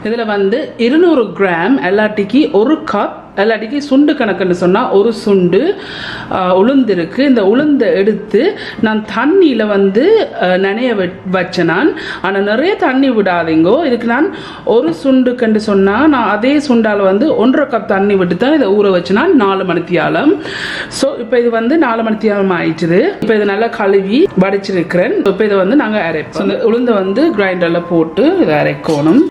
இதில் வந்து 200 gram எல்லாட்டிக்கு 1 cup எல்லாட்டிக்கு சுண்டு கணக்குன்னு சொன்னால் ஒரு சுண்டு உளுந்து இருக்குது. இந்த உளுந்தை எடுத்து நான் தண்ணியில் வந்து நனைய வச்சேன் நான். ஆனால் நிறைய தண்ணி விடாதீங்கோ. இதுக்கு நான் ஒரு சுண்டுக்குன்னு சொன்னால் நான் அதே சுண்டால் வந்து 1.5 கப் தண்ணி விட்டு தான் இதை ஊற வச்சேன்னா 4 மணித்தியாலம். ஸோ இப்போ இது வந்து 4 மணித்தியாலம் ஆயிடுச்சுது. இப்போ இதை நல்லா கழுவி வடிச்சிருக்கிறேன். இப்போ இதை வந்து நாங்கள் அரைப்போம். இந்த உளுந்தை வந்து கிரைண்டரில் போட்டு இதை அரைக்கணும்.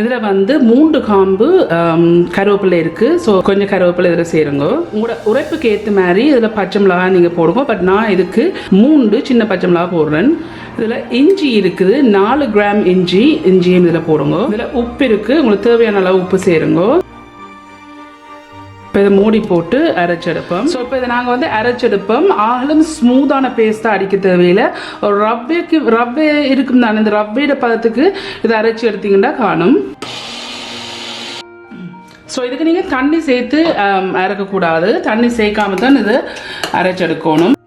இதில் வந்து 3 காம்பு கருவேப்பிலை இருக்குது. ஸோ கொஞ்சம் கருவேப்பிலை இதில் சேருங்க. உங்களோட உரைப்புக்கு ஏற்ற மாதிரி இதில் பச்சை மிளகா நீங்கள் போடுங்க. பட் நான் இதுக்கு 3 சின்ன பச்சை மிளகா போடுறேன். இதில் இஞ்சி இருக்குது, 4 கிராம் இஞ்சியும் இதில் போடுங்க. இதில் உப்பு இருக்குது, உங்களுக்கு தேவையான அளவு உப்பு சேருங்க. இப்போ இதை மூடி போட்டு அரைச்செடுப்போம். ஸோ இப்போ இதை நாங்கள் வந்து அரைச்செடுப்போம். ஆகலும் ஸ்மூத்தான பேஸ்ட்டாக அடிக்க தேவையில்லை. ஒரு ரவ்வே இருக்கும் தானே, இந்த ரவ்வையோட பதத்துக்கு இதை அரைச்சி எடுத்தீங்கன்னா காணும். ஸோ இதுக்கு நீங்கள் தண்ணி சேர்த்து அரைக்கக்கூடாது. தண்ணி சேர்க்காம தான் இதை அரைச்செடுக்கணும்.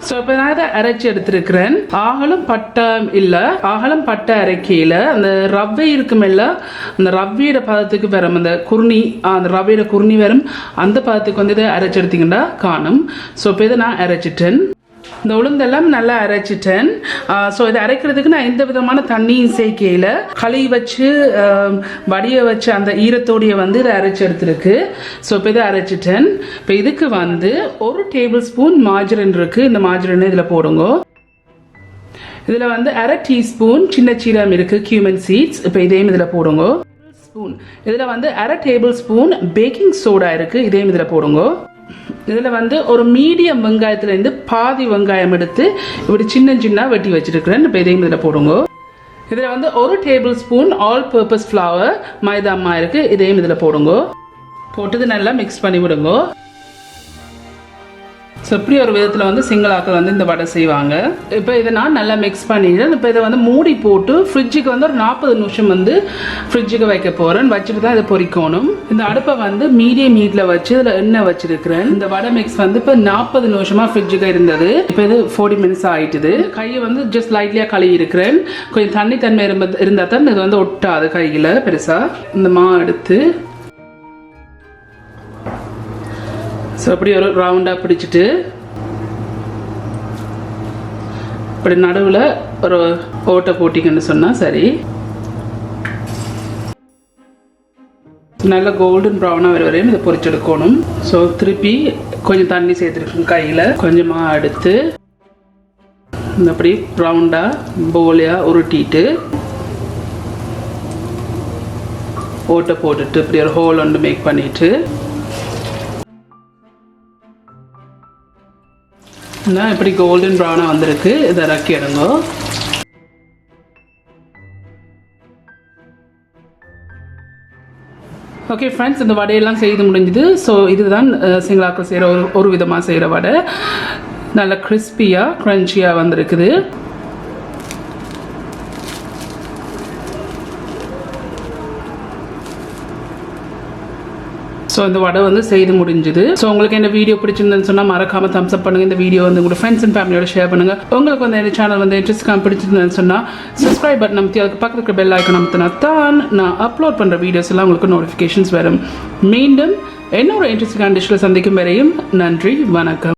ஸோ இப்போ நான் இதை அரைச்சி எடுத்துருக்கிறேன். ஆகலும் பட்டை இல்லை, ஆகலும் பட்டை அரைக்கையில் அந்த ரவ்வை இருக்குமில்ல, அந்த ரவ்வையோட பதத்துக்கு வரும், அந்த குருணி, அந்த ரவ்வையோட குருணி வரும், அந்த பதத்துக்கு வந்து இதை அரைச்சி எடுத்தீங்கன்னா காணும். ஸோ இப்போ இதை நான் அரைச்சிட்டேன். இந்த உளுந்தெல்லாம் நல்லா அரைச்சிட்டேன். ஸோ இதை அரைக்கிறதுக்கு நான் எந்த விதமான தண்ணியும் சேர்க்கையில் கழுவி வச்சு வடிய வச்சு அந்த ஈரத்தோடைய வந்து இதை அரைச்சி எடுத்துருக்கு. ஸோ இப்போ இதை அரைச்சிட்டேன். இப்போ இதுக்கு வந்து 1 டேபிள் ஸ்பூன் மாஜரின் இருக்குது. இந்த மாஜரின் இதில் போடுங்க. இதில் வந்து 1/2 டீஸ்பூன் சின்ன சீரகம் இருக்குது, கியூமன் சீட்ஸ். இப்போ இதையும் இதில் போடுங்க. இதில் வந்து 1/2 டேபிள் ஸ்பூன் பேக்கிங் சோடா இருக்குது, இதையும் இதில் போடுங்க. இதில் வந்து ஒரு மீடியம் வெங்காயத்துலேருந்து பாதி வெங்காயம் எடுத்து இப்படி சின்ன சின்ன வெட்டி வச்சுருக்கிறேன். இப்போ இதையும் இதில் போடுங்க. இதில் வந்து 1 tablespoon all purpose flour maida அம்மா இருக்குது, இதையும் இதில் போடுங்க. போட்டு நல்லா மிக்ஸ் பண்ணி விடுங்க. ஸோ இப்படி ஒரு விதத்தில் வந்து சிங்களாக்கள் வந்து இந்த வடை செய்வாங்க. இப்போ இதை நான் நல்லா மிக்ஸ் பண்ணிடுறேன். இப்போ இதை வந்து மூடி போட்டு ஃப்ரிட்ஜுக்கு வந்து ஒரு 40 நிமிஷம் வந்து ஃப்ரிட்ஜுக்கு வைக்க போகிறேன். வச்சுட்டு தான் இதை பொரிக்கணும். இந்த அடுப்பை வந்து மீடியம் ஹீட்டில் வச்சு இதில் எண்ணெய் வச்சுருக்கிறேன். இந்த வடை மிக்ஸ் வந்து இப்போ 40 நிமிஷமாக ஃப்ரிட்ஜுக்கு இருந்தது. இப்போ இது 40 மினிட்ஸ் ஆகிட்டுது. கையை வந்து ஜஸ்ட் லைட்லியாக கழுவி இருக்கிறேன். கொஞ்சம் தன்மை இருந்தால் தான் இது வந்து ஒட்டாது கையில் பெருசாக. இந்த மா எடுத்து ஸோ அப்படி ஒரு ரவுண்டாக பிடிச்சிட்டு இப்படி நடுவில் ஒரு ஓட்டை போட்டிங்கன்னு சொன்னால் சரி. நல்ல கோல்டன் ப்ரௌனாக வர வரையும் இதை பொரிச்செடுக்கணும். ஸோ திருப்பி கொஞ்சம் தண்ணி சேர்த்துருக்கோம். கையில் கொஞ்சமாக எடுத்து இந்த அப்படி ரவுண்டாக போலியாக உருட்டிட்டு ஓட்டை போட்டுட்டு இப்படி ஒரு ஹோல் ஒன்று மேக் பண்ணிவிட்டு இப்படி கோல்டன் ப்ரௌனாக வந்திருக்கு. இதை இறக்கி எடுங்க. ஓகே ஃப்ரெண்ட்ஸ், இந்த வடையெல்லாம் செய்து முடிஞ்சுது. ஸோ இதுதான் சிங்களாக்கள் செய்கிற ஒரு விதமாக செய்கிற வடை. நல்ல கிறிஸ்பியாக க்ரன்ச்சியாக வந்திருக்குது. ஸோ இந்த வடை வந்து செய்து முடிஞ்சுது. ஸோ உங்களுக்கு இந்த வீடியோ பிடிச்சிருந்ததுன்னு சொன்னால் மறக்காமல் தம்ஸ் அப் பண்ணுங்கள். இந்த வீடியோ வந்து உங்களோட ஃப்ரெண்ட்ஸ் அண்ட் ஃபேமிலியோட ஷேர் பண்ணுங்கள். உங்களுக்கு வந்து இந்த சேனல் வந்து இன்ட்ரெஸ்ட் பிடிச்சிருந்ததுன்னு சொன்னால் சப்ஸ்கிரைப் பட்டன் அமைத்தி அதுக்கு பக்கத்தில் இருக்கிற பெல் ஐக்கன் அமைத்தினா தான் நான் அப்லோட் பண்ணுற வீடியோஸ் எல்லாம் உங்களுக்கு நோட்டிஃபிகேஷன்ஸ் வரும். மீண்டும் இன்னொரு இன்ட்ரெஸ்டிங்கான டிஷ்ஷில் சந்திக்கும் வரையும் நன்றி, வணக்கம்.